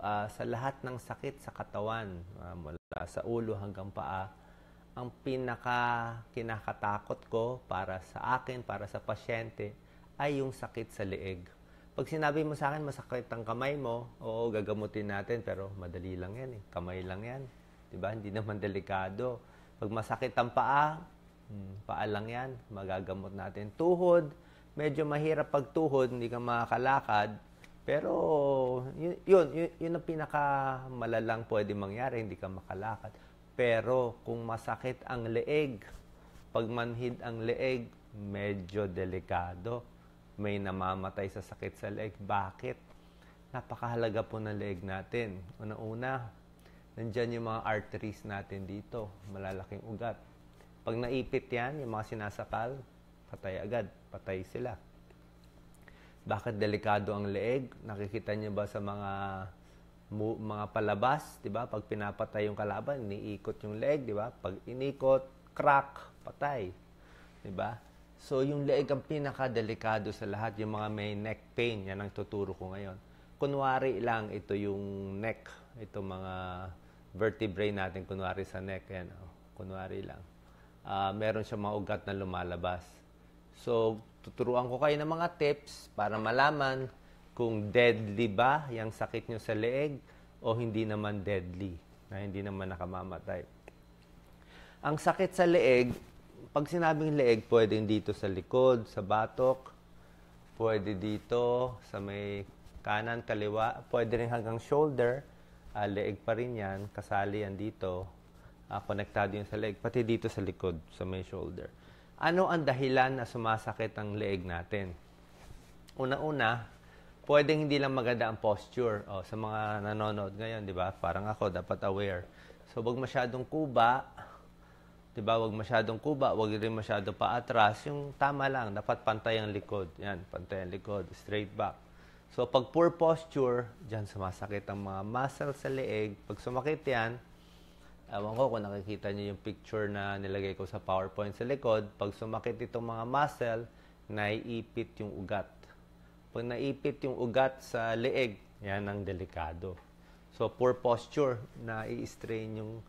sa lahat ng sakit sa katawan, mula sa ulo hanggang paa, ang pinaka kinakatakot ko para sa akin, para sa pasyente, ay yung sakit sa leeg. Pag sinabi mo sa akin, masakit ang kamay mo, oo, gagamutin natin, pero madali lang yan eh. Kamay lang yan. Diba? Hindi naman delikado. Pag masakit ang paa, paa lang yan, magagamot natin. Tuhod, medyo mahirap pag tuhod, hindi ka makakalakad. Pero yun ang pinakamalalang pwede mangyari, hindi ka makalakad. Pero kung masakit ang leeg, pag manhid ang leeg, medyo delikado. May namamatay sa sakit sa leeg. Bakit? Napakahalaga po ng leeg natin. Una-una, nandyan yung mga arteries natin dito, malalaking ugat. Pag naipit yan, yung mga sinasakal, patay agad, patay sila. Bakit delikado ang leeg? Nakikita niyo ba sa mga palabas, 'di ba? Pag pinapatay yung kalaban, iniikot yung leeg, 'di ba? Pag inikot, crack, patay. 'Di ba? So yung leeg ang pinakadelikado sa lahat, yung mga may neck pain, yan ang tuturo ko ngayon. Kunwari lang ito yung neck, ito mga vertebrae natin kunwari sa neck, yan, kunwari lang. Meron siya mga ugat na lumalabas. So tuturuan ko kayo ng mga tips para malaman kung deadly ba yung sakit nyo sa leeg o hindi naman deadly, na hindi naman nakamamatay. Ang sakit sa leeg, pag sinabing leeg, pwedeng dito sa likod, sa batok, pwede dito sa may kanan, kaliwa, pwede rin hanggang shoulder, leeg pa rin yan, kasali yan dito, konektado yun sa leeg, pati dito sa likod, sa may shoulder. Ano ang dahilan na sumasakit ang leeg natin? Una-una, pwedeng hindi lang maganda ang posture. Sa mga nanonood ngayon, di ba? Parang ako, dapat aware. So, wag masyadong kuba. Di ba? Wag masyadong kuba. Wag rin masyadong paatras. Yung tama lang. Dapat pantay ang likod. Yan, pantay ang likod. Straight back. So, pag poor posture, dyan sumasakit ang mga muscles sa leeg. Pag sumakit yan, ewan ko kung nakikita niyo yung picture na nilagay ko sa PowerPoint sa likod. Pag sumakit itong mga muscle, naiipit yung ugat. Pag naipit yung ugat sa leeg, yan ang delikado. So, poor posture, na i-strain yung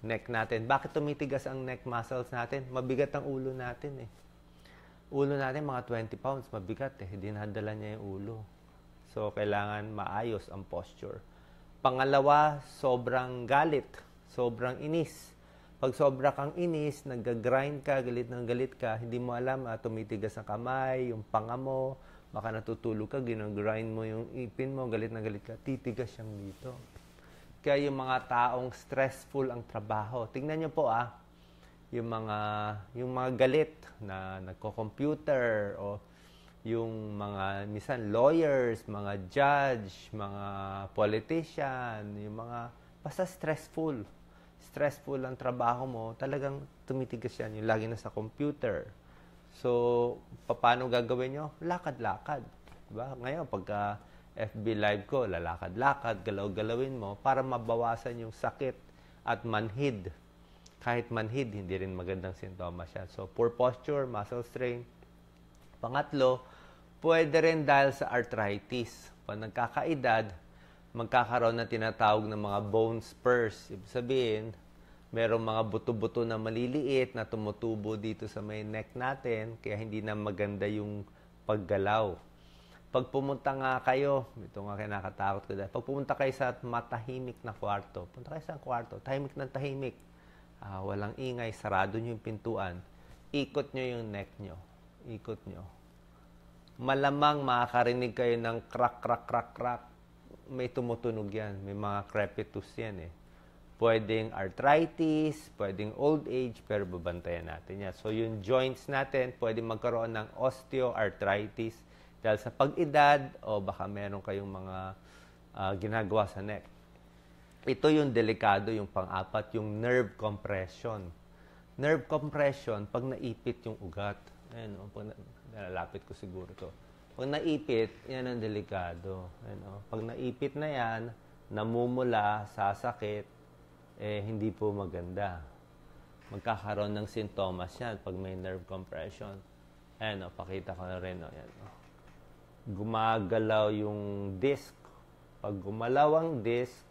neck natin. Bakit tumitigas ang neck muscles natin? Mabigat ang ulo natin eh. Ulo natin, mga 20 pounds, mabigat eh. Dinadala niya yung ulo. So, kailangan maayos ang posture. Pangalawa, sobrang galit. Sobrang inis. Pag sobra kang inis, nag-grind ka, galit ka, hindi mo alam, tumitigas ang kamay, yung panga mo, baka natutulog ka, ginagrind mo yung ipin mo, galit ka, titigas siyang dito. Kaya yung mga taong stressful ang trabaho, tingnan niyo po yung mga galit na nagko-computer o yung mga minsan lawyers, mga judge, mga politician, yung mga basta stressful ang trabaho mo, talagang tumitigas yan, yung lagi na sa computer. So, paano gagawin nyo? Lakad-lakad. Diba? Ngayon, pagka FB Live ko, lalakad-lakad, galaw-galawin mo para mabawasan yung sakit at manhid. Kahit manhid, hindi rin magandang sintomas yan. So, poor posture, muscle strain. Pangatlo, pwede rin dahil sa arthritis. Pag nagkakaedad, magkakaroon na tinatawag ng mga bone spurs. Ibig sabihin, merong mga buto-buto na maliliit na tumutubo dito sa may neck natin, kaya hindi na maganda yung paggalaw. Pag pumunta nga kayo, ito nga kinakatakot ko dahil, pag pumunta kayo sa matahimik na kwarto, punta kayo sa kwarto, tahimik ng tahimik, walang ingay, sarado nyo yung pintuan, ikot nyo yung neck nyo, ikot nyo. Malamang makakarinig kayo ng crack, crack, crack, crack, may tumutunog yan, may mga crepitus yan eh. Pwedeng arthritis, pwedeng old age, pero babantayan natin yan. So, yung joints natin, pwedeng magkaroon ng osteoarthritis dahil sa pag-edad o baka meron kayong mga ginagawa sa neck. Ito yung delikado, yung pang-apat, yung nerve compression. Nerve compression, pag naipit yung ugat. Ayan, nalalapit ko siguro to. Pag naipit, yan ang delikado. Ayan, pag naipit na yan, namumula, sasakit, hindi po maganda. Magkakaroon ng sintomas yan pag may nerve compression. Ayan, pakita ko na rin. Ayan, gumagalaw yung disc Pag gumalaw ang disc,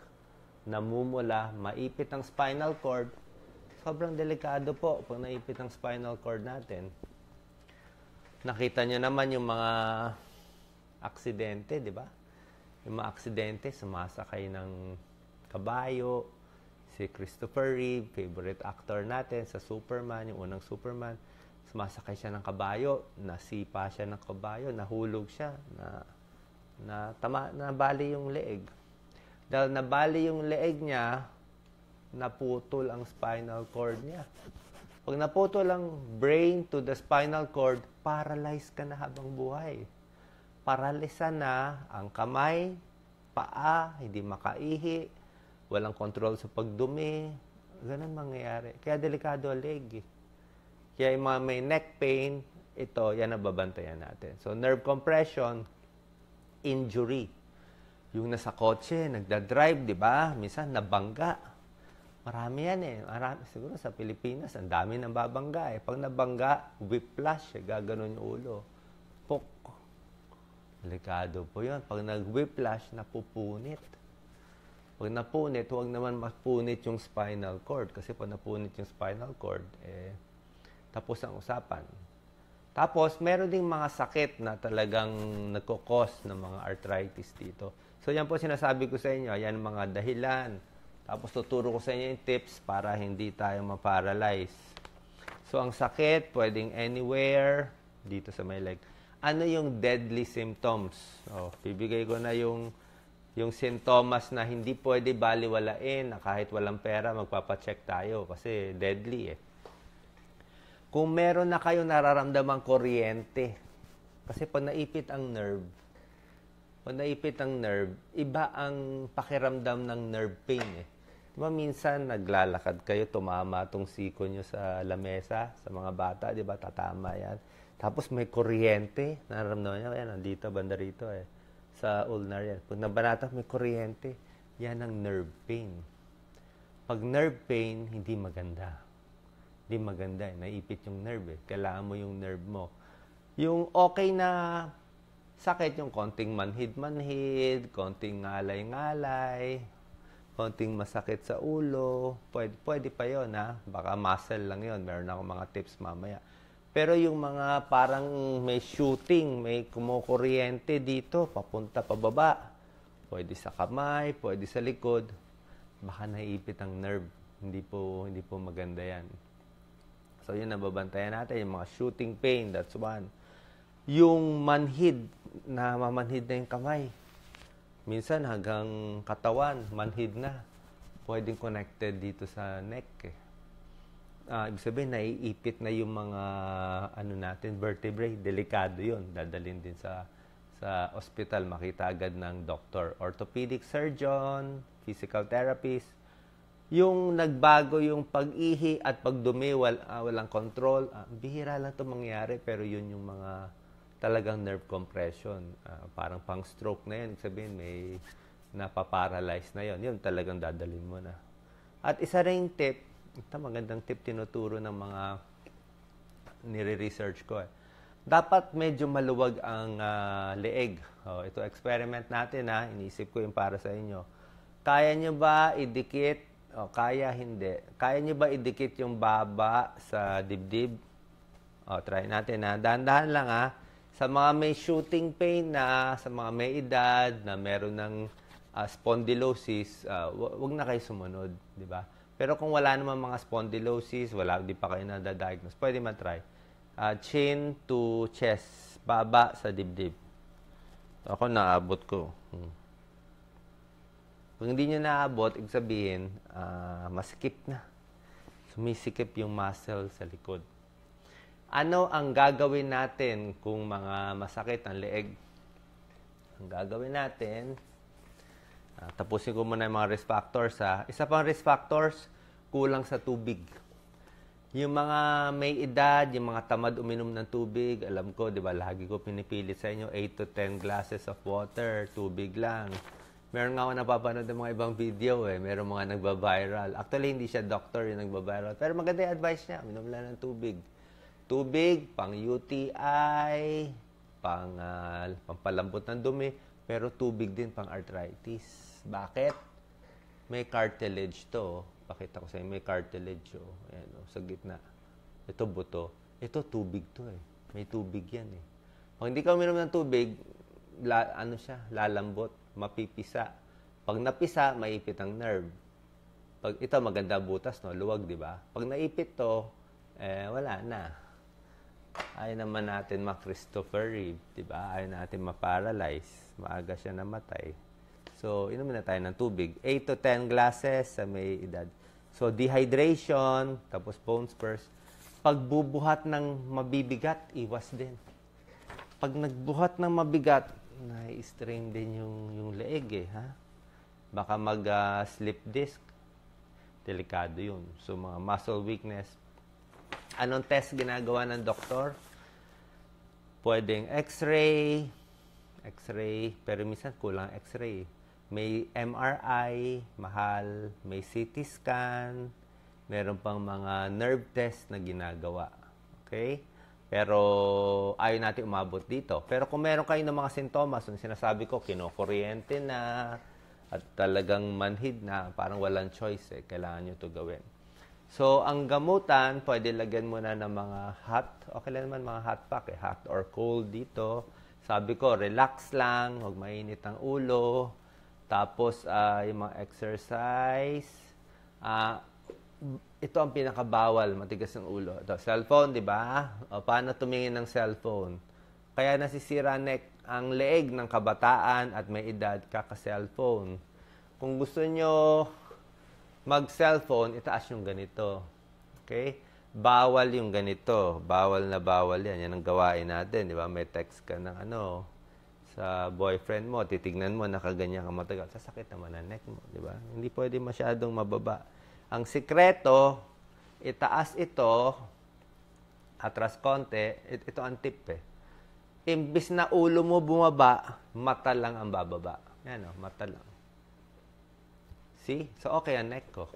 namumula, maipit ang spinal cord, sobrang delikado po pag naipit ang spinal cord natin. Nakita nyo naman yung mga aksidente, di ba? Yung mga aksidente, sumasakay ng kabayo, si Christopher Reeve, favorite actor natin sa Superman, yung unang Superman, sumasakay siya ng kabayo, nasipa siya ng kabayo, nahulog siya, nabali yung leeg. Dahil nabali yung leeg niya, naputol ang spinal cord niya. Pag naputol ang brain to the spinal cord, paralyzed ka na habang buhay. Paralisa na ang kamay, paa, hindi makaihi, walang control sa pagdumi. Ganun mangyayari. Kaya delikado ang leg. Kaya yung mga may neck pain, ito, yan ang babantayan natin. So, nerve compression, injury. Yung nasa kotse, nagda-drive, di ba? Minsan, nabangga. Marami yan eh. Marami. Siguro sa Pilipinas, ang dami nang babangga eh. Pag nabangga, whiplash, gaganon yung ulo. Pok. Delikado po yun. Pag nag-whiplash, napupunit. Pag napunit, huwag naman mapunit yung spinal cord. Kasi pag napunit yung spinal cord, tapos ang usapan. Tapos, meron ding mga sakit na talagang nagkukos ng mga arthritis dito. So, yan po sinasabi ko sa inyo. Yan mga dahilan. Tapos, tuturo ko sa inyo yung tips para hindi tayo ma-paralyze. So, ang sakit, pwedeng anywhere, dito sa may leg. Ano yung deadly symptoms? Bibigay ko na yung sintomas na hindi pwede baliwalain, na kahit walang pera, magpapacheck tayo kasi deadly eh. Kung meron na kayo nararamdamang kuryente, kasi pag naipit ang nerve, iba ang pakiramdam ng nerve pain eh. Diba minsan naglalakad kayo, tumama tong siko nyo sa lamesa, sa mga bata, di ba? Tatama yan. Tapos may kuryente, nararamdaman nyo, yan, nandito, banda rito eh. Sa ulnar yan. Pag nabanata, may kuryente, yan ang nerve pain. Pag nerve pain, hindi maganda. Hindi maganda eh. Naipit yung nerve eh. Kailangan mo yung nerve mo. Yung okay na sakit, yung konting manhid-manhid, konting ngalay-ngalay, konting masakit sa ulo, pwede pa yon ha. Baka muscle lang yon. Meron akong mga tips mamaya. Pero yung mga parang may shooting, may kumukuryente dito, papunta pababa, pwede sa kamay, pwede sa likod, baka naiipit ang nerve. Hindi po maganda yan. So yun, nababantayan natin, yung mga shooting pain, that's one. Yung manhid, mamanhid na yung kamay. Minsan hanggang katawan, manhid na. Pwedeng connected dito sa neck eh. Ibig sabihin, naiipit na yung mga vertebrae. Delikado yun. Dadalhin din sa ospital. Makita agad ng doctor. Orthopedic surgeon, physical therapist. Yung nagbago yung pag-ihi at pagdumi, walang control. Bihira lang ito mangyari, pero yun yung mga talagang nerve compression. Parang pang-stroke na yun. Ibig sabihin, may napaparalyze na yun. Yun talagang dadalhin mo na. At isa ring tip, ito magandang tip tinuturo ng mga nire-research ko eh. Dapat medyo maluwag ang leeg. Ito experiment natin ha. Iniisip ko yung para sa inyo. Kaya nyo ba idikit? Kaya hindi. Kaya nyo ba idikit yung baba sa dibdib? Try natin ha. Dahan-dahan lang ha. Sa mga may shooting pain na, sa mga may edad, na meron ng spondylosis, wag na kayo sumunod, di ba? Pero kung wala naman mga spondylosis, di pa kayo na-diagnose, pwede matry. Chin to chest, baba sa dibdib. Ako naabot ko. Kung hindi nyo naabot, ibig sabihin, masikip na. Sumisikip yung muscle sa likod. Ano ang gagawin natin kung mga masakit ang leeg? Ang gagawin natin, tapusin ko muna yung mga risk factors. Isa pang risk factors, kulang sa tubig. Yung mga may edad, yung mga tamad uminom ng tubig, alam ko, di ba, lagi ko pinipilit sa inyo, 8 to 10 glasses of water, tubig lang. Meron nga ako napapanood ng mga ibang video meron mga nagba-viral. Actually, hindi siya doctor yung nagba-viral. Pero maganda yung advice niya, uminom lang ng tubig. Tubig, pang UTI, pampalambot ng dumi, Pero tubig din pang arthritis. Bakit? May cartilage to. Pakita ko sa inyo, may cartilage. Ayan, sa gitna. Ito buto. Ito tubig to eh. May tubig yan eh. Pag hindi ka uminom ng tubig, lalambot, mapipisa. Pag napisa, maipit ang nerve. Pag ito maganda butas, no? Luwag, di ba? Pag naipit to, wala na. Ayaw naman natin ma-Christopher Reeve, di ba? Ayaw natin ma-paralyze. Maaga siya namatay. So, inumin na tayo ng tubig. 8 to 10 glasses sa may edad. So, dehydration, tapos bone spurs. Pagbubuhat ng mabibigat, iwas din. Pag nagbuhat ng mabigat, na-strain din yung leeg ha? Baka mag-slip disc. Delikado yun. So, mga muscle weakness. Anong test ginagawa ng doktor? Pwedeng x-ray, pero minsan kulang x-ray. May MRI, mahal. May CT scan. Meron pang mga nerve test na ginagawa. Okay? Pero ayaw natin umabot dito. Pero kung meron kayo ng mga sintomas, yung sinasabi ko, kinokuryente na, at talagang manhid na, parang walang choice kailangan nyo ito gawin. So, ang gamutan, pwede lagyan mo na ng mga hot, okay lang naman mga hot pack, hot or cold dito. Sabi ko, relax lang, huwag mainit ang ulo. Tapos, yung mga exercise. Ito ang pinakabawal, matigas ang ulo. Ito, cellphone, di ba? O, paano tumingin ng cellphone? Kaya nasisira ang leeg ng kabataan at may edad kaka-cellphone. Kung gusto nyo mag-cellphone, itaas yung ganito. Okay? Bawal yung ganito. Bawal na bawal yan. Yan ang gawain natin. Di ba? May text ka ng sa boyfriend mo. Titignan mo, nakaganyan ka matagal. Sasakit naman ang neck mo. Di ba? Hindi pwede masyadong mababa. Ang sikreto, itaas ito, atras konti. Ito ang tip Imbis na ulo mo bumaba, mata lang ang bababa. Yan mata lang. See? So, okay ang neck ko.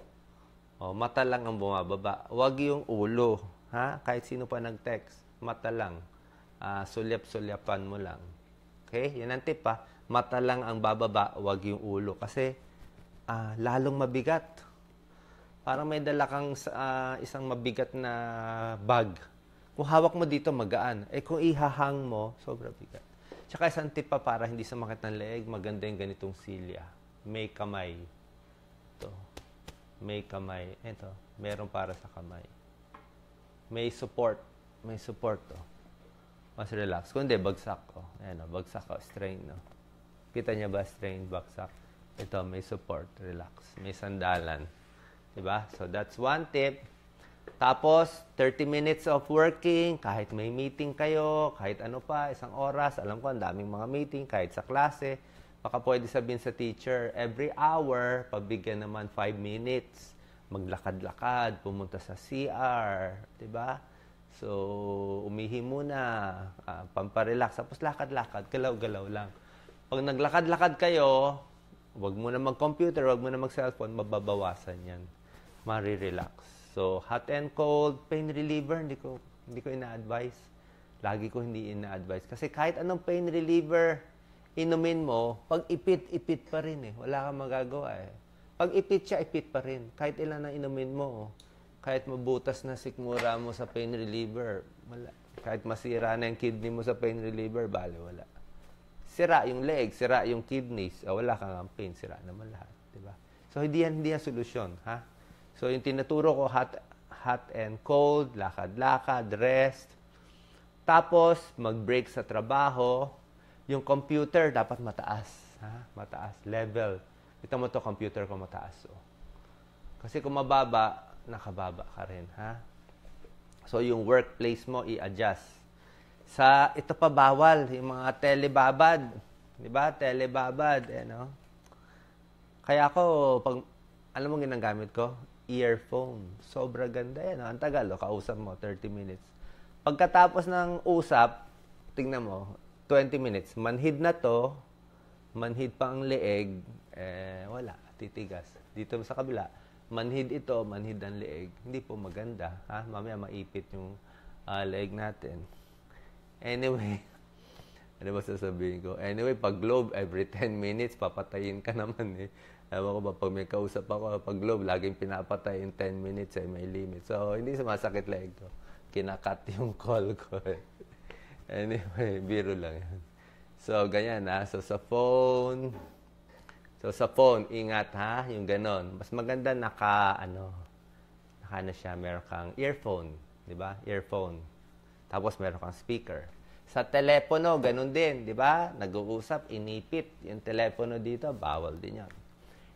Mata lang ang bumababa. Huwag yung ulo. Ha? Kahit sino pa nag-text. Mata lang. Sulyap-sulyapan mo lang. Okay? Yan ang tip Mata lang ang bababa, huwag yung ulo. Kasi, lalong mabigat. Parang may dala kang isang mabigat na bag. Kung hawak mo dito, magaan. Kung ihahang mo, sobrang bigat. Tsaka isang tip para hindi sumakit ng leeg, maganda yung ganitong silya. May kamay. May kamay. Ito, meron para sa kamay. May support. May support Mas relax. Kung hindi, bagsak Ayan bagsak strain Kita niya ba strain, bagsak? Ito, may support. Relax. May sandalan. Diba? So, that's one tip. Tapos, 30 minutes of working, kahit may meeting kayo, kahit ano pa, isang oras, alam ko, ang daming mga meeting, kahit sa klase, baka pwede sabihin sa teacher, every hour, pabigyan naman 5 minutes, maglakad-lakad, pumunta sa CR, diba? So, umihi muna, pamparelax, tapos lakad-lakad, galaw-galaw lang. Pag naglakad-lakad kayo, wag mo na mag-computer, wag mo na mag-cellphone, mababawasan yan. Marirelax. So, hot and cold, pain reliever, hindi ko ina-advise. Lagi ko hindi ina-advise. Kasi kahit anong pain reliever, inumin mo, pag ipit pa rin Wala kang magagawa Pag ipit siya, ipit pa rin. Kahit ilan na inumin mo. Kahit mabutas na sikmura mo sa pain reliever, wala. Kahit masira na yung kidney mo sa pain reliever, bale, wala. Sira yung leg, sira yung kidneys, wala kang pain, sira naman lahat. Diba? So, hindi yan solusyon, ha? So, yung tinuturo ko, hot and cold, lakad-lakad, rest. Tapos, mag-break sa trabaho. Yung computer, dapat mataas. Ha? Mataas. Level. Ito mo to computer ko mataas. Kasi kung mababa, nakababa ka rin. Ha? So, yung workplace mo, i-adjust. Ito pa bawal, yung mga telebabad. Diba? Telebabad. Kaya ako, alam mo ginagamit ko? Earphone. Sobra ganda yan. Ang tagal, kausap mo, 30 minutes. Pagkatapos ng usap, tingnan mo, 20 minutes. Manhid na to, manhid pa ang leeg, wala, titigas. Dito sa kabila, manhid ito, manhid ang leeg. Hindi po maganda. Mamaya maipit yung leeg natin. Anyway, Ano ba sasabihin ko? Anyway, pag Globe, every 10 minutes, papatayin ka naman eh. Ewan ko ba, pag may kausap ako, pag Globe, laging pinapatay in 10 minutes eh, may limit. So, hindi sumasakit leg ko. Kinakat yung call ko eh. Anyway, biro lang yan. So, ganyan ha. So, sa phone, ingat ha, yung ganon. Mas maganda naka siya, meron kang earphone, di ba? Earphone. Tapos meron kang speaker. Sa telepono, ganun din, di ba? Nag-uusap, inipit. Yung telepono dito, bawal din yan.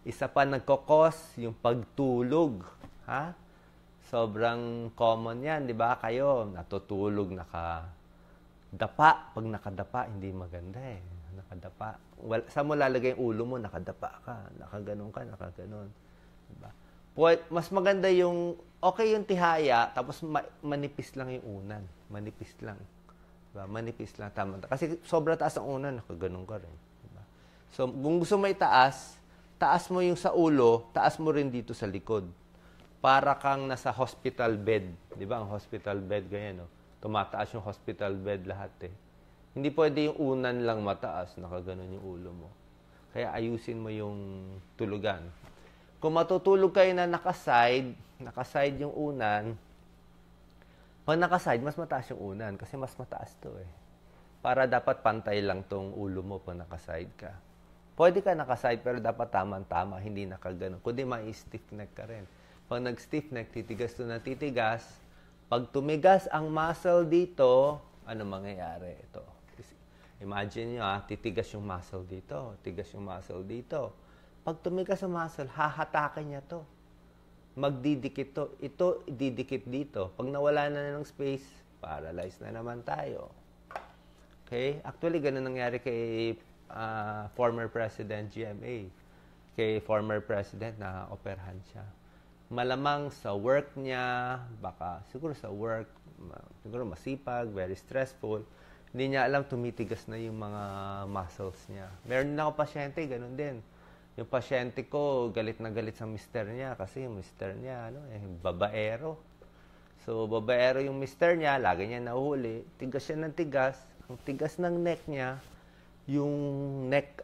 Isa pa nagkokos, yung pagtulog. Ha? Sobrang common yan, di ba? Kayo, natutulog, nakadapa. Pag nakadapa, hindi maganda eh. Nakadapa. Saan mo lalagay yung ulo mo? Nakadapa ka. Nakaganon ka, nakaganon. Diba? Mas maganda yung, okay yung tihaya, tapos manipis lang yung unan. Manipis lang. Diba? Manipis lang, tama. Kasi sobra taas ang unan, nakaganon ka rin. Diba? So, kung gusto mo itaas, taas mo yung sa ulo, taas mo rin dito sa likod. Para kang nasa hospital bed. Diba? Ang hospital bed, ganyan, no? Tumataas yung hospital bed lahat eh. Hindi pwede yung unan lang mataas, nakaganon yung ulo mo. Kaya ayusin mo yung tulugan. Kung matutulog kayo na nakaside yung unan, pag nakaside, mas mataas yung unan kasi mas mataas to eh. Para dapat pantay lang tong ulo mo pag nakaside ka. Pwede ka nakaside pero dapat tama-tama, hindi nakaganon. Kundi ma-stiff neck ka rin. Pag nag-stiff neck, titigas to na titigas. Pag tumigas ang muscle dito, ano mangyayari? Ito. Imagine nyo titigas yung muscle dito, tigas yung muscle dito. Pag tumigas ang muscle, hahatakin niya to. Magdidikit to. Ito, didikit dito. Pag nawala na ng space, paralyzed na naman tayo. Okay? Actually, ganun nangyari kay former President GMA. Kay former President, na operahan siya. Malamang sa work niya, baka siguro sa work, siguro masipag, very stressful, hindi niya alam, tumitigas na yung mga muscles niya. Meron din ako pasyente, ganun din. Yung pasyente ko, galit na galit sa mister niya kasi yung mister niya, babaero. So, babaero yung mister niya, lagi niya nahuhuli. Tigas siya ng tigas. Ang tigas ng neck niya, yung neck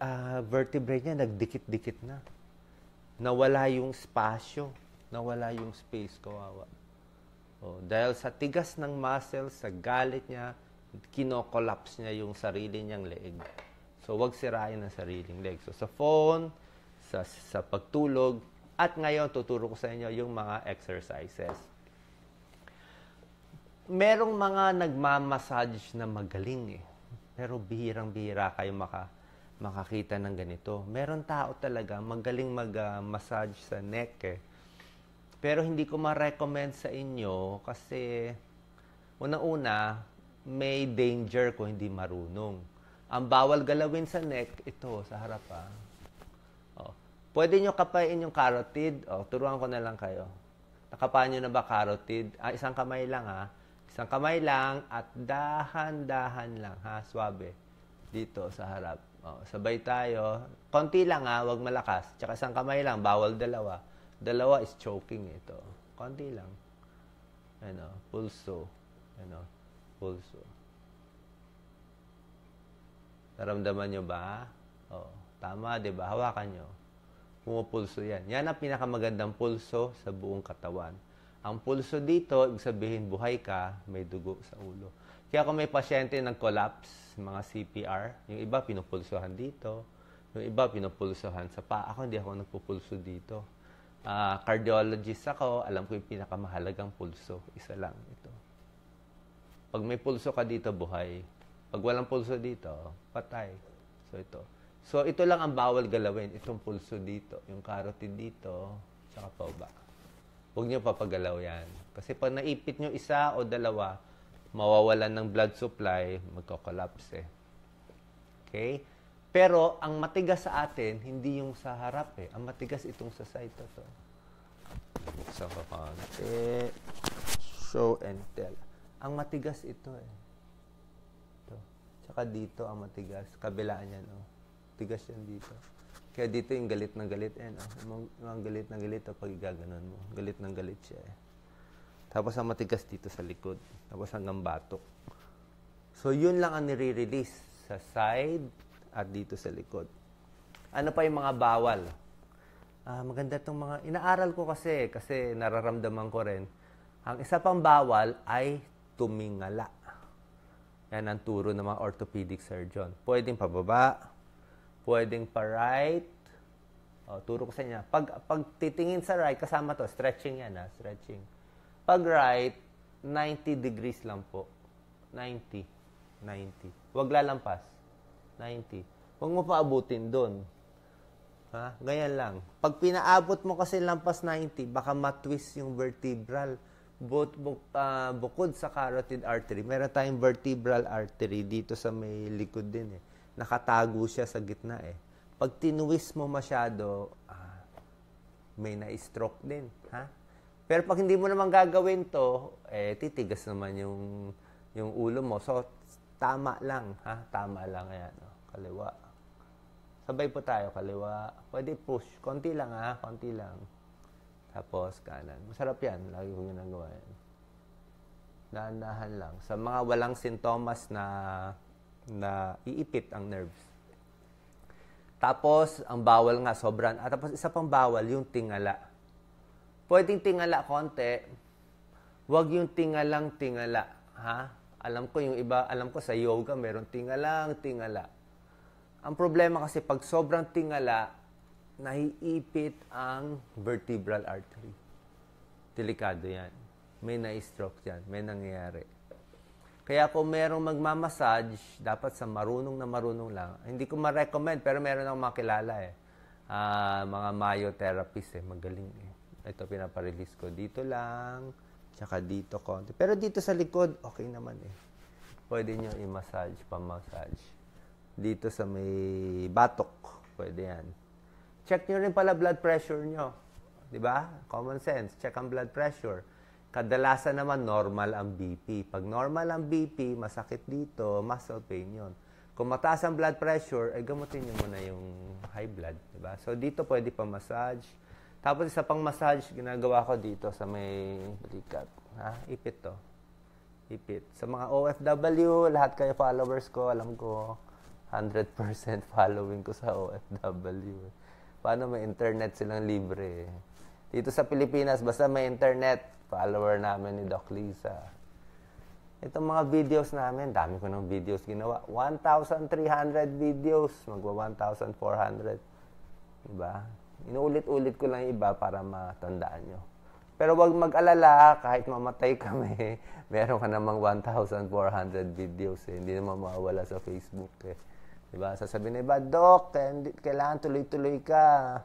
vertebrae niya, nagdikit-dikit na. Nawala yung spasyo. Nawala yung space, kawawa. Dahil sa tigas ng muscles, sa galit niya, kino-collapse niya yung sarili niyang leeg. So, wag sirain ang sariling leg. So, sa phone, sa pagtulog, at ngayon, tuturo ko sa inyo yung mga exercises. Merong mga nagmamassage na magaling eh. Pero bihirang-bihira kayo makakita ng ganito. Meron tao talaga magaling mag-massage sa neck eh. Pero hindi ko ma-recommend sa inyo kasi unang-una, may danger kung hindi marunong. Ang bawal galawin sa neck, ito, sa harap Pwede nyo kapain yung carotid. Turuan ko na lang kayo. Nakapain nyo na ba carotid? Isang kamay lang Isang kamay lang at dahan-dahan lang Suabe. Dito sa harap. Sabay tayo. Konti lang wag malakas. Tsaka isang kamay lang, bawal dalawa. Dalawa is choking ito. Konti lang. Pulso. Pulso. Naramdaman nyo ba? Tama, di ba? Hawakan nyo. Pumupulso yan. Yan ang pinakamagandang pulso sa buong katawan. Ang pulso dito, ibig sabihin buhay ka, may dugo sa ulo. Kaya kung may pasyente nag-collapse, mga CPR, yung iba pinupulsohan dito, yung iba pinupulsohan sa paa. Ako, hindi ako nagpupulso dito. Cardiologist ako, alam ko yung pinakamahalagang pulso. Isa lang ito. Pag may pulso ka dito, buhay. Pag walang pulso dito, patay. So, ito. So, ito lang ang bawal galawin. Itong pulso dito. Yung carotid dito, tsaka pababa. Huwag nyo papagalaw yan. Kasi pag naipit nyo isa o dalawa, mawawalan ng blood supply, magko-collapse Okay? Pero, ang matigas sa atin, hindi yung sa harap Ang matigas itong sa side to. So, kakonti. Show and tell. Ang matigas ito Ito. Tsaka dito ang matigas. Kabilaan yan tigas yan dito. Kaya dito yung galit na galit Yung galit na galit pag igaganon mo. Galit na galit siya Tapos ang matigas dito sa likod. Tapos hanggang batok. So, yun lang ang nire-release sa side at dito sa likod. Ano pa yung mga bawal? Maganda itong mga, inaaral ko kasi nararamdaman ko rin. Ang isa pang bawal ay tumingala. Yan ang turo ng mga orthopedic surgeon. Pwedeng pababa, pwedeng pa-right. Turo ko sa inyo. Pag titingin sa right, kasama to, stretching yan stretching. Pag right, 90 degrees lang po. 90. Huwag lalampas. 90. Huwag mo paabutin doon. Ganyan lang. Pag pinaabot mo kasi lampas 90, baka matwist yung vertebral. Bukod sa carotid artery, meron tayong vertebral artery dito sa may likod din Nakatago siya sa gitna Pag tinwist mo masyado, may na-stroke din. Pero pag hindi mo naman gagawin to, titigas naman yung ulo mo. So, tama lang. Tama lang. Ayan, kaliwa. Sabay po tayo, kaliwa. Pwede push. Konti lang, konti lang. Tapos, kanan. Masarap yan. Lagi ko ginagawa yan. Dahan-dahan lang. Sa mga walang sintomas na iipit ang nerves. Tapos, ang bawal nga, sobrang. Tapos, isa pang bawal, yung tingala. Pwedeng tingala konti. Huwag yung tingalang-tingala. Alam ko sa yoga, meron tingala. Ang problema kasi pag sobrang tingala, naiipit ang vertebral artery. Delikado yan. May na-stroke yan. May nangyayari. Kaya kung merong magmamassage, dapat sa marunong lang. Hindi ko ma-recommend, pero meron akong makilala mga myotherapist magaling Ito pinaparelease ko. Dito lang, tsaka dito konti. Pero dito sa likod, okay naman Pwede nyo i-massage, pa-massage. Dito sa may batok, pwede yan. Check nyo rin pala blood pressure nyo. Diba? Common sense. Check ang blood pressure. Kadalasan naman normal ang BP. Pag normal ang BP, masakit dito, muscle pain yun. Kung mataas ang blood pressure, ay gamutin nyo muna yung high blood. Diba? So, dito pwede pa massage. Tapos, isa pang massage, ginagawa ko dito sa may balikat. Ipit to. Ipit. Sa mga OFW, lahat kayo followers ko, alam ko, 100% following ko sa OFW. Paano may internet silang libre Dito sa Pilipinas, basta may internet, follower namin ni Doc Lisa. Itong mga videos namin, dami ko ng videos ginawa. 1,300 videos, magwa 1,400. Diba? Inuulit-ulit ko lang iba para matandaan nyo. Pero wag mag-alala, kahit mamatay kami, meron ka namang 1,400 videos Hindi naman mawawala sa Facebook Diba? Sasabihin na iba, Doc, kailangan tuloy-tuloy ka.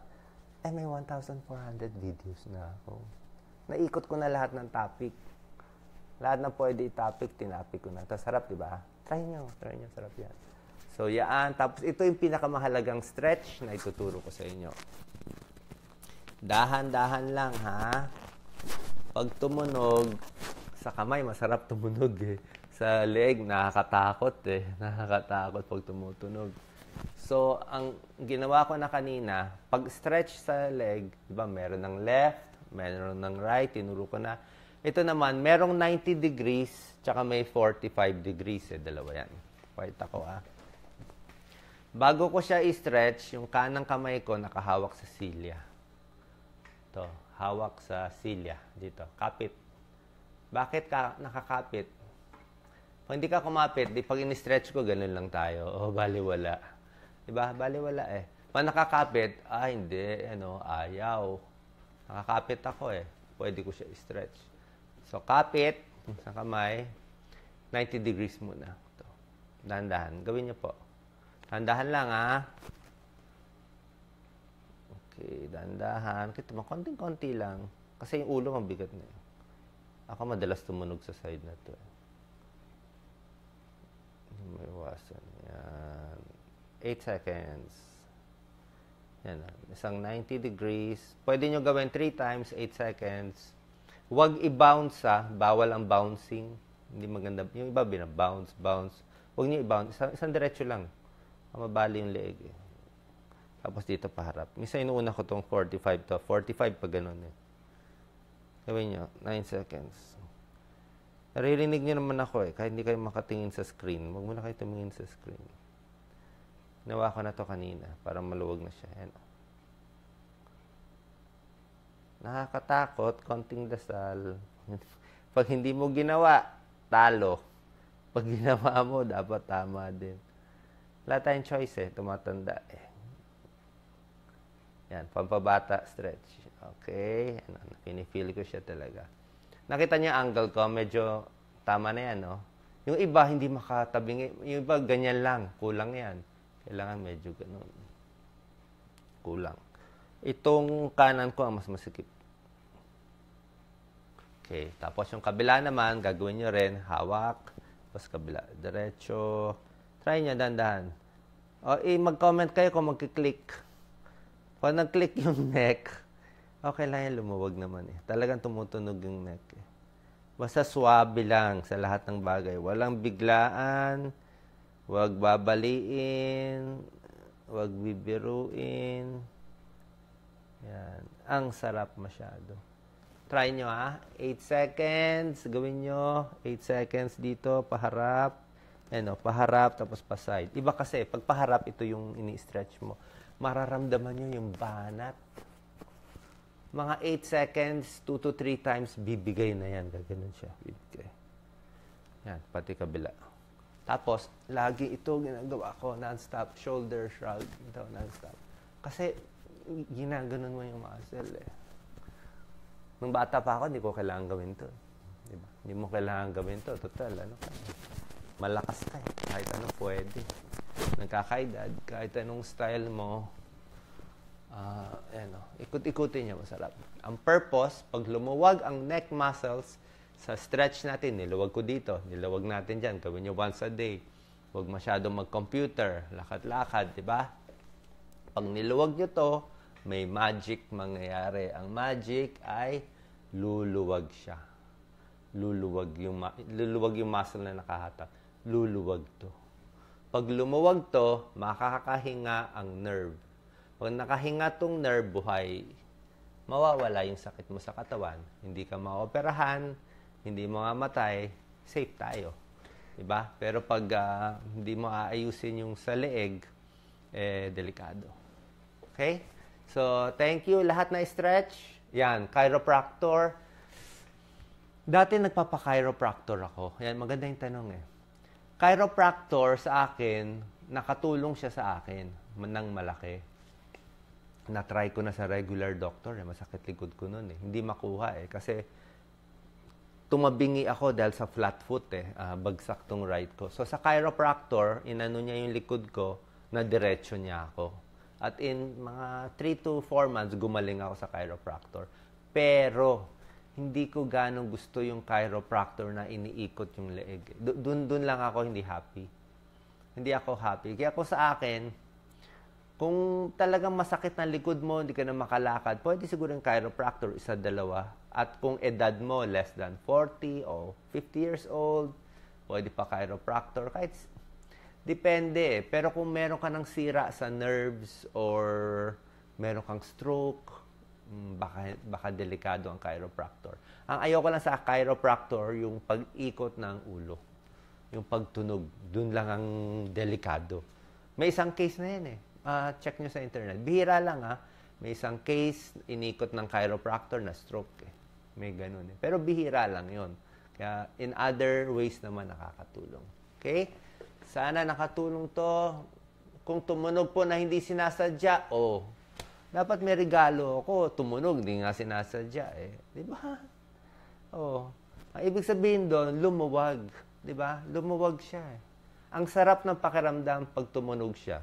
May 1,400 videos na ako. Naikot ko na lahat ng topic. Lahat na pwede i-topic, tinapik ko na. Tapos sarap, diba? Try nyo, sarap yan. So, yaan. Tapos ito yung pinakamahalagang stretch na ituturo ko sa inyo. Dahan-dahan lang, Pag tumunog, sa kamay, masarap tumunog Sa leg, nakakatakot Nakakatakot pag tumutunog. So, ang ginawa ko na kanina, pag stretch sa leg, diba, meron ng left, meron ng right, tinuro ko na. Ito naman, merong 90 degrees, tsaka may 45 degrees dalawa yan. Pakita ko Bago ko siya i-stretch, yung kanang kamay ko nakahawak sa silya. Ito, hawak sa silya. Dito, kapit. Bakit ka nakakapit? Kung hindi ka kumapit, pag in-stretch ko, ganun lang tayo. Baliwala. Diba? Baliwala Pag nakakapit, hindi, ayaw. Nakakapit ako Pwede ko siya i-stretch. So, kapit sa kamay, 90 degrees muna. Ito. Dahan-dahan. Gawin niyo po. Dahan-dahan lang, Okay, dahan-dahan. Kita mo, konting-konti lang. Kasi yung ulo mabigat na Ako madalas tumunog sa side na to May iwasan. Yan. 8 seconds. Yan. Isang 90 degrees. Pwede nyo gawin 3 times, 8 seconds. Huwag i-bounce Bawal ang bouncing. Hindi maganda. Yung iba, bina-bounce, bounce. Huwag nyo i-bounce. Isang diretso lang. Mabali yung leeg Tapos dito paharap. Minsan inuuna ko itong 45 to. 45 pa ganun Gawin nyo. 9 seconds. Naririnig nyo naman ako kahit hindi kayo makatingin sa screen. Huwag mo na kayo tumingin sa screen. Ginawa ko na to kanina para maluwag na siya. Ayan. Nakakatakot, konting dasal. Pag hindi mo ginawa, talo. Pag ginawa mo, dapat tama din. Wala tayong choice eh, tumatanda eh. Yan, pampabata stretch. Okay, ano, pinifeel ko siya talaga. Nakita niya angle ko, medyo tama na yan, no? Yung iba, hindi makatabing. Yung iba, ganyan lang. Kulang yan. Kailangan medyo ganun. Kulang. Itong kanan ko ang mas masikip. Okay, tapos yung kabila naman, gagawin nyo rin, hawak. Tapos kabila, diretso. Try nyo, dandahan. O, mag-comment kayo kung magkiklik. Pag nag-click yung neck, okay lang yan, lumuwag naman eh. Talagang tumutunog yung neck eh. Basta swabe lang sa lahat ng bagay. Walang biglaan, wag babaliin, wag bibiruin. Yan. Ang sarap masyado. Try nyo 8 seconds. Gawin nyo. 8 seconds dito. Paharap. Ano, paharap tapos pa-side. Iba kasi, pag paharap, ito yung ini-stretch mo. Mararamdaman nyo yung banat. Mga 8 seconds, 2 to 3 times, bibigay na yan. Gaganon siya. Bibigay. Yan, pati kabila. Tapos, lagi ito ginagawa ko, non-stop, shoulder shrug. Ito, non-stop. Kasi, ginaganon mo yung muscle eh. Nung bata pa ako, hindi ko kailangan gawin to. Diba? Hindi mo kailangan gawin to. Total, ano ka? Malakas ka eh. Kahit ano pwede. Nagkakaedad, kahit anong style mo, ikut-ikutin niya, masarap. Ang purpose, pag lumuwag ang neck muscles sa stretch natin, niluwag ko dito, niluwag natin dyan, gawin nyo once a day. Huwag masyadong mag-computer, lakad-lakad, di ba? Pag niluwag nyo to, may magic mangyayari. Ang magic ay luluwag siya. Luluwag yung muscle na nakahatak. Luluwag to. Pag lumuwag to, makakahinga ang nerve. Pag nakahinga tong nerve, buhay, mawawala yung sakit mo sa katawan. Hindi ka maoperahan, hindi mo mamatay, safe tayo. Diba? Pero pag hindi mo aayusin yung sa leeg, delikado. Okay? So, thank you. Lahat na stretch. Yan, chiropractor. Dati nagpapa-chiropractor ako. Yan, maganda yung tanong eh. Chiropractor sa akin, nakatulong siya sa akin ng malaki. Na-try ko na sa regular doctor. Masakit likod ko nun eh. Hindi makuha eh. Kasi tumabingi ako dahil sa flat foot eh. Bagsak tong right ko. So sa chiropractor, inano niya yung likod ko, na diretso niya ako. At in mga 3 to 4 months, gumaling ako sa chiropractor. Pero, hindi ko ganong gusto yung chiropractor na iniikot yung leeg. Doon lang ako hindi happy. Hindi ako happy. Kaya ako sa akin, kung talagang masakit na likod mo, hindi ka na makalakad, pwede siguro yung chiropractor, isa, dalawa. At kung edad mo less than 40 o 50 years old, pwede pa chiropractor. Kahit depende. Pero kung meron ka ng sira sa nerves or meron kang stroke, baka delikado ang chiropractor. Ang ayoko lang sa chiropractor, yung pag-ikot ng ulo. Yung pagtunog. Dun lang ang delikado. May isang case na yan eh. Check nyo sa internet. Bihira lang May isang case, inikot ng chiropractor na stroke eh. May ganun eh. Pero bihira lang yon. Kaya in other ways naman nakakatulong. Okay? Sana nakatulong to. Kung tumunog po na hindi sinasadya, dapat may regalo ako. Tumunog, hindi nga sinasadya eh. Di ba? Ang ibig sabihin doon, lumuwag. Di ba? Lumuwag siya eh. Ang sarap ng pakiramdam pag tumunog siya.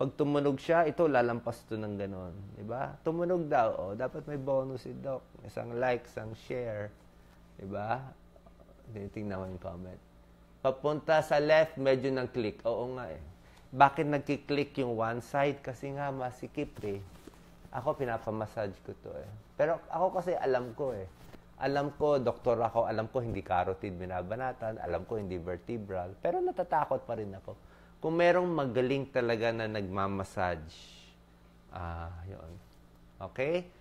Pag tumunog siya, ito lalampas to ng ganon. Di ba? Tumunog daw. Dapat may bonus si Doc. Isang like, isang share. Di ba? Tinitingnan mo yung comment. Papunta sa left, medyo nang click. Oo nga eh. Bakit nagkiklik yung one side? Kasi nga masikip eh. Ako, pinapamassage ko to eh. Pero ako kasi alam ko eh. Alam ko, doktor ako, alam ko hindi carotid binabanatan, alam ko hindi vertebral, pero natatakot pa rin ako. Kung merong magaling talaga na nagmamassage, yun. Okay?